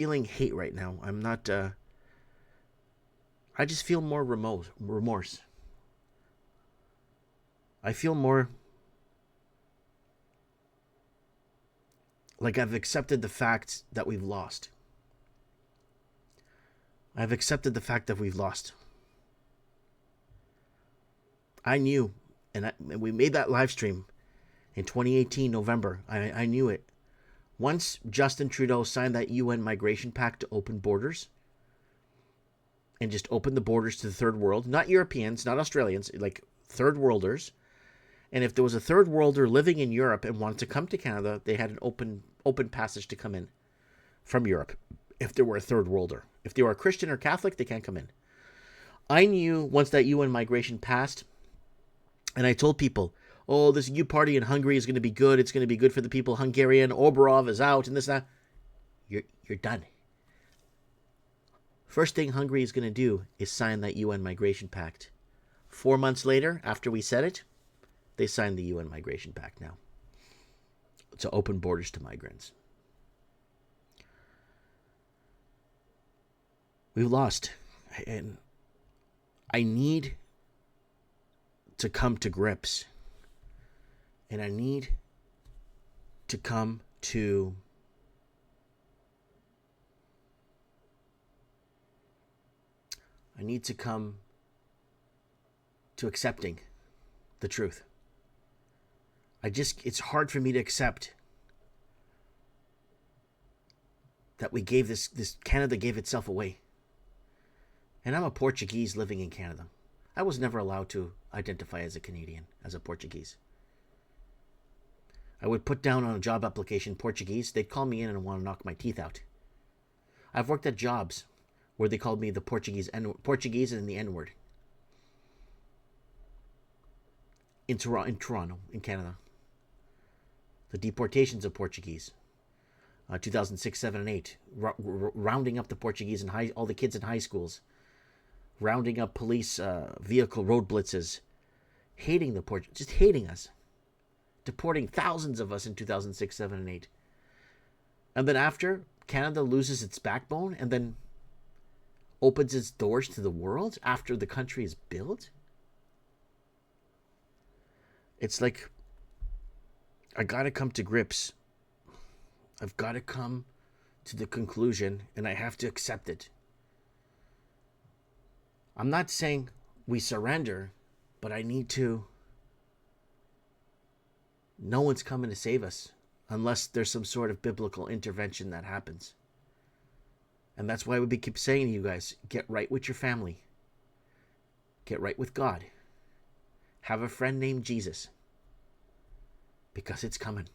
feeling hate right now. I'm not. I just feel more remorse. I feel more like I've accepted the fact that we've lost. I've accepted the fact that we've lost. I knew, and we made that live stream in 2018 November. I knew it. Once Justin Trudeau signed that UN migration pact to open borders, and just open the borders to the third world, not Europeans, not Australians, like third worlders. And if there was a third worlder living in Europe and wanted to come to Canada, they had an open passage to come in from Europe. If there were a third worlder, if they were a Christian or Catholic, they can't come in. I knew once that UN migration passed, and I told people, "Oh, this U party in Hungary is going to be good. It's going to be good for the people. Hungarian Oborov is out, and this and that." You're done. First thing Hungary is going to do is sign that UN migration pact. 4 months later, after we said it, they signed the UN migration pact now to open borders to migrants. We've lost. And I need to come to grips. And I need to come to accepting the truth. It's hard for me to accept that we gave this Canada gave itself away. And I'm a Portuguese living in Canada. I was never allowed to identify as a Canadian, as a Portuguese. I would put down on a job application Portuguese. They'd call me in and want to knock my teeth out. I've worked at jobs where they called me the Portuguese and the N-word. In Toronto, in Canada. The deportations of Portuguese. 2006, 7, and 8. Rounding up the Portuguese and all the kids in high schools. Rounding up police vehicle road blitzes. Hating the Portuguese. Just hating us. Deporting thousands of us in 2006, 7, and 8. And then after, Canada loses its backbone and then opens its doors to the world after the country is built. It's like, I gotta come to grips. I've gotta come to the conclusion, and I have to accept it. I'm not saying we surrender, but I need to. No one's coming to save us unless there's some sort of biblical intervention that happens. And that's why we keep saying to you guys, get right with your family. Get right with God. Have a friend named Jesus. Because it's coming.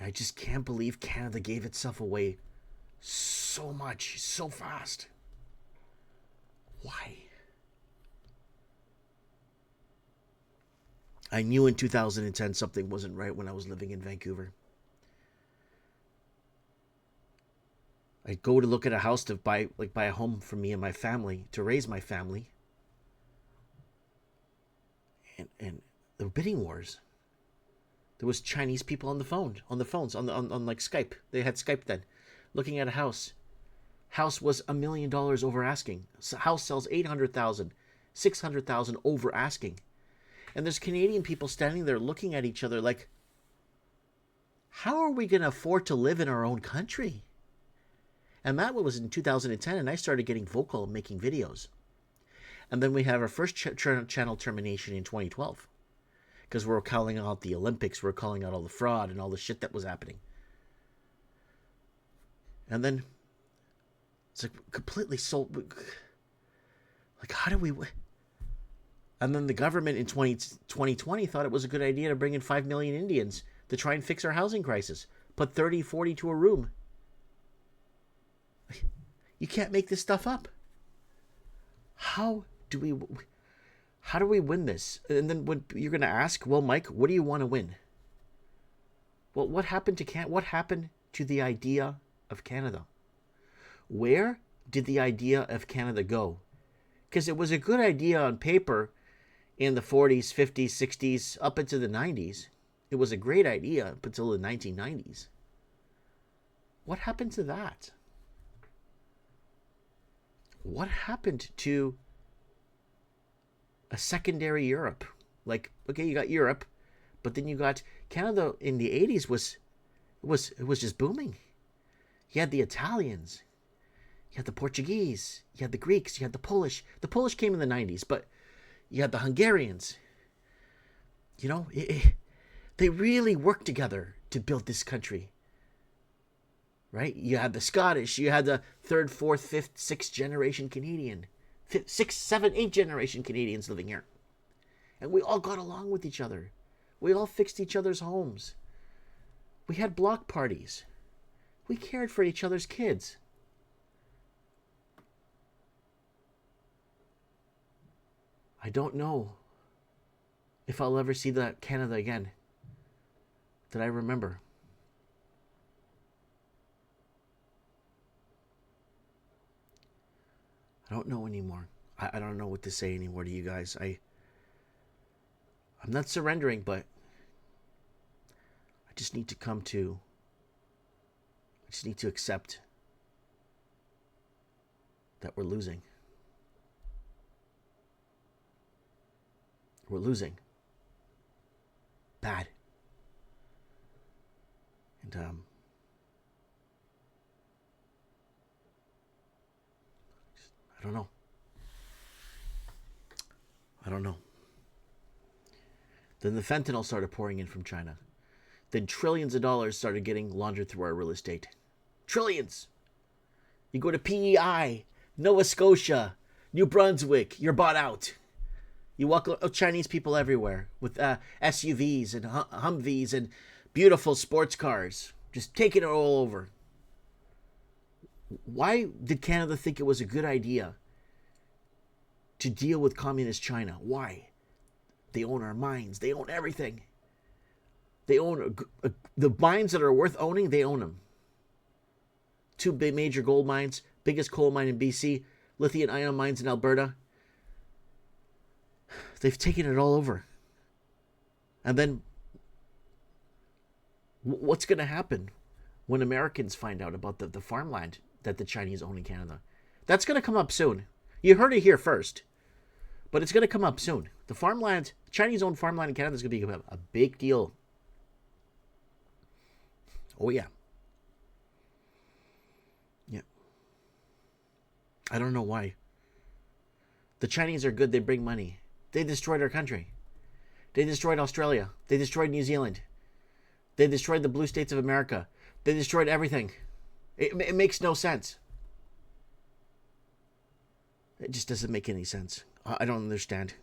I just can't believe Canada gave itself away so much, so fast. Why? I knew in 2010 something wasn't right when I was living in Vancouver. I'd go to look at a house to buy a home for me and my family, to raise my family. And there were bidding wars. There was Chinese people on the phones, on like Skype. They had Skype then, looking at a house. House was $1 million over asking. House sells 800,000, 600,000 over asking. And there's Canadian people standing there looking at each other like, how are we going to afford to live in our own country? And that was in 2010, and I started getting vocal and making videos. And then we have our first channel termination in 2012. Because we're calling out the Olympics, we're calling out all the fraud and all the shit that was happening. And then it's like completely sold. Like, how do we... And then the government in 2020 thought it was a good idea to bring in 5 million Indians to try and fix our housing crisis. Put 30, 40 to a room. You can't make this stuff up. How do we win this? And then when you're going to ask, well, Mike, what do you want to win? Well, what happened to the idea of Canada? Where did the idea of Canada go? Because it was a good idea on paper in the 40s, 50s, 60s, up into the 90s. It was a great idea up until the 1990s. What happened to that? What happened to a secondary Europe? Like, okay, you got Europe, but then you got Canada in the 80s was just booming. You had the Italians, you had the Portuguese, you had the Greeks, you had the Polish. The Polish came in the 90s, but you had the Hungarians. You know, they really worked together to build this country. Right? You had the Scottish, you had the third, fourth, fifth, sixth generation Canadian, fifth, sixth, seventh, eighth generation Canadians living here. And we all got along with each other. We all fixed each other's homes. We had block parties. We cared for each other's kids. I don't know if I'll ever see that Canada again that I remember. I don't know anymore. I don't know what to say anymore to you guys. I'm not surrendering, but I just need to accept that we're losing. We're losing. Bad. And I don't know. Then the fentanyl started pouring in from China. Then trillions of dollars started getting laundered through our real estate. Trillions! You go to PEI, Nova Scotia, New Brunswick, you're bought out. You walk Chinese people everywhere with SUVs and Humvees and beautiful sports cars. Just taking it all over. Why did Canada think it was a good idea to deal with communist China? Why? They own our mines. They own everything. They own the mines that are worth owning. They own them. Two big major gold mines, biggest coal mine in BC, lithium ion mines in Alberta. They've taken it all over. And then what's going to happen when Americans find out about the farmland that the Chinese own in Canada? That's going to come up soon. You heard it here first. But it's going to come up soon. The farmland, Chinese-owned farmland in Canada is going to be a big deal. Oh, yeah. Yeah. I don't know why. The Chinese are good. They bring money. They destroyed our country. They destroyed Australia. They destroyed New Zealand. They destroyed the blue states of America. They destroyed everything. It makes no sense. It just doesn't make any sense. I don't understand.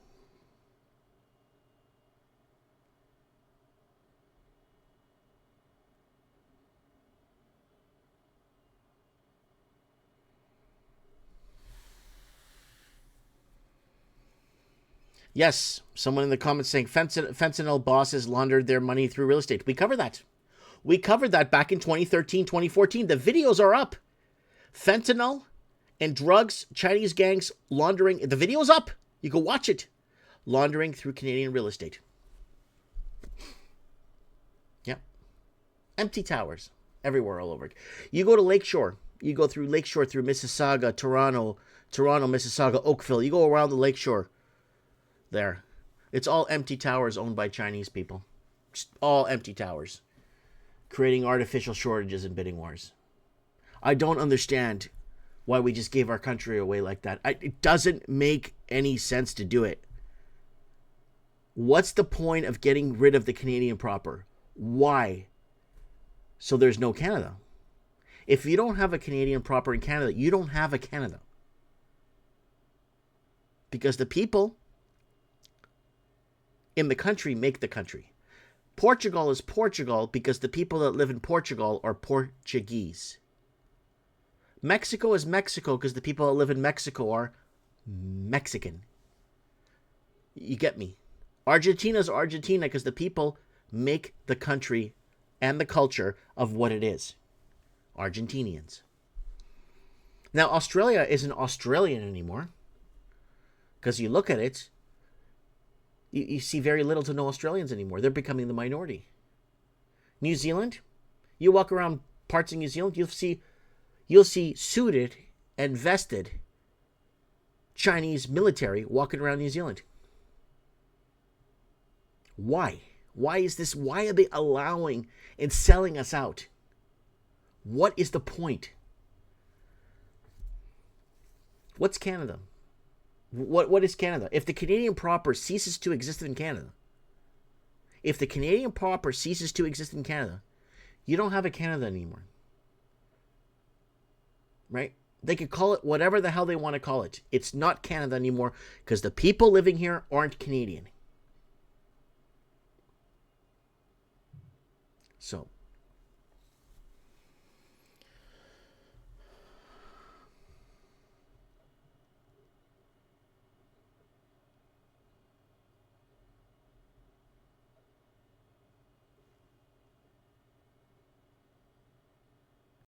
Yes, someone in the comments saying fentanyl bosses laundered their money through real estate. We covered that. We covered that back in 2013, 2014. The videos are up. Fentanyl and drugs, Chinese gangs laundering. The video's up. You go watch it. Laundering through Canadian real estate. Yep. Empty towers everywhere all over it. You go to Lakeshore. You go through Lakeshore, through Mississauga, Toronto, Mississauga, Oakville. You go around the Lakeshore there. It's all empty towers owned by Chinese people. Just all empty towers. Creating artificial shortages and bidding wars. I don't understand why we just gave our country away like that. It doesn't make any sense to do it. What's the point of getting rid of the Canadian proper? Why? So there's no Canada. If you don't have a Canadian proper in Canada, you don't have a Canada. Because the people in the country make the country. Portugal is Portugal because the people that live in Portugal are Portuguese. Mexico is Mexico because the people that live in Mexico are Mexican. You get me? Argentina is Argentina because the people make the country and the culture of what it is. Argentinians. Now, Australia isn't Australian anymore because you look at it, you see very little to no Australians anymore. They're becoming the minority. New Zealand, you walk around parts in New Zealand, you'll see suited and vested Chinese military walking around New Zealand. Why? Why is this? Why are they allowing and selling us out? What is the point? What's Canada? What is Canada? If the Canadian proper ceases to exist in Canada, you don't have a Canada anymore. Right? They could call it whatever the hell they want to call it. It's not Canada anymore because the people living here aren't Canadian. So